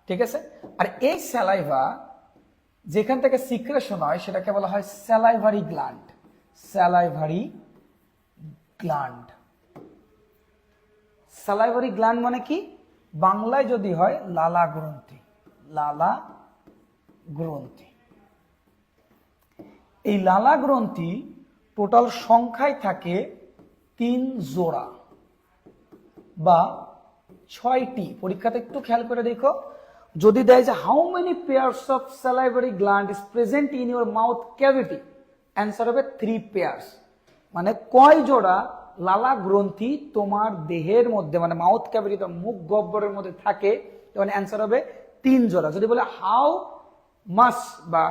ঠিক আছে। আর এই স্যালাইভা যেখান থেকে সিক্রেশন হয় সেটাকে বলা হয় salivary gland. Salivary gland, salivary gland মানে কি? বাংলায় যদি হয় লালা গ্রন্থি। লালা গ্রন্থি। এই লালা গ্রন্থি টোটাল সংখ্যায় থাকে 3 জোড়া বা 6টি। পরীক্ষাতে একটু খেয়াল করে দেখো, যদি দেয় যে how many pairs of salivary gland is present in your mouth cavity, answer হবে 3 পেয়ার্স। মানে কয় জোড়া লালা গ্রন্থি তোমার দেহের মধ্যে, মানে মাউথ ক্যাভিটি, মুখ গহ্বরের মধ্যে থাকে, তখন অ্যান্সার হবে 3 জোড়া। যদি বলে হাউ মাস বা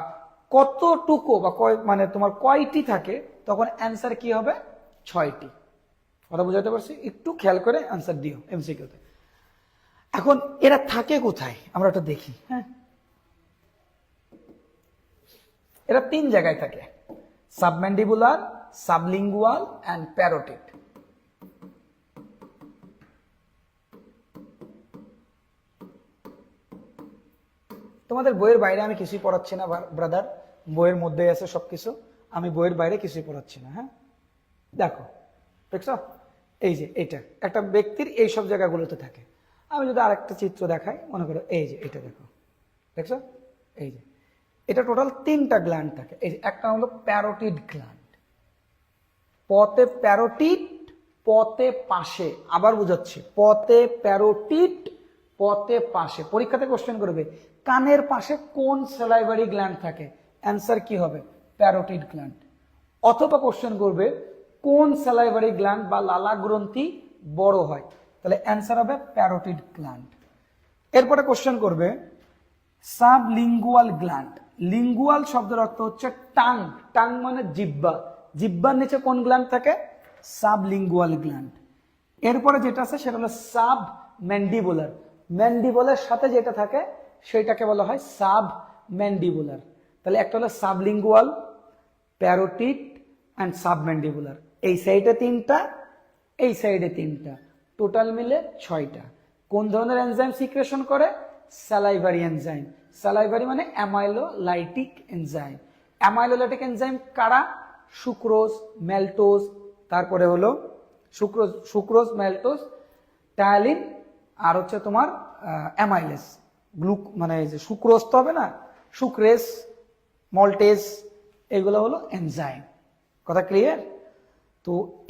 কতটুকু বা মানে তোমার কয়টি থাকে, তখন অ্যান্সার কি হবে? 6টি। কথা বুঝাতে পারছি? একটু খেয়াল করে অ্যান্সার দিও এমসিকিউতে। এখন এরা থাকে কোথায় আমরা একটা দেখি। হ্যাঁ, এরা 3 জায়গায় থাকে: সাবম্যান্ডিবুলার, সাবলিঙ্গুয়াল অ্যান্ড প্যারোটিড। তোমাদের বইয়ের বাইরে আমি কিছুই পড়াচ্ছি না ব্রাদার, বইয়ের মধ্যে আছে সবকিছু, আমি বইয়ের বাইরে কিছুই পড়াচ্ছি না। হ্যাঁ, দেখো, দেখছো এই যে এটা একটা ব্যক্তির এই সব জায়গাগুলোতে থাকে। আমি যদি আরেকটা চিত্র দেখাই, মনে করো এই যে এটা দেখো, দেখছো এই যে এটা টোটাল 3টা গ্ল্যান্ড থাকে। এই যে একটা হলো প্যারোটিড গ্ল্যান্ড, পথে প্যারোটিড, পথে পাশে, আবার বুঝাচ্ছি, পথে প্যারোটিড, পথে পাশে। পরীক্ষাতে কোশ্চেন করবে কানের পাশে কোন স্যালাইভারি গ্ল্যান্ড থাকে, অ্যান্সার কি হবে? Parotid gland. অথবা কোশ্চেন করবে কোন স্যালাইভারি গ্ল্যান্ড বা লালা গ্রন্থি বড় হয়, তাহলে অ্যান্সার হবে প্যারোটিড গ্ল্যান্ড। এরপরে কোশ্চেন করবে সাবলিঙ্গুয়াল গ্ল্যান্ড। লিঙ্গুয়াল শব্দের অর্থ হচ্ছে টাং, টাং মানে জিহ্বা, জিহ্বার নিচে কোন গ্ল্যান্ড থাকে? Sublingual gland. এরপরে যেটা আছে সেটা হলো সাব ম্যান্ডিবুলার, ম্যান্ডিবুলার সাথে যেটা থাকে সেটাকে বলা হয় সাব ম্যান্ডিবুলার। তাহলে একটা হলো সাবলিঙ্গুয়াল, প্যারোটিড অ্যান্ড সাবম্যান্ডিবুলার। এই সাইডে 3টা, এই সাইডে 3টা, টোটাল মিলে 6টা। কোন ধরনের এনজাইম সিক্রেশন করে? Salivary enzyme. স্যালাইভারি মানে অ্যামাইলোলাইটিক এনজাইম। অ্যামাইলোলাইটিক এনজাইম কারা? সুক্রোজ, ম্যালটোজ, তারপরে হলো সুক্রোজ, ম্যালটোজ, টায়ালিন, আর হচ্ছে তোমার অ্যামাইলেস। মানে যে সুক্রোজ তো হবে না, সুক্রেস, মল্টেজ, এগুলো হলো এনজাইম। কথা ক্লিয়ার? তো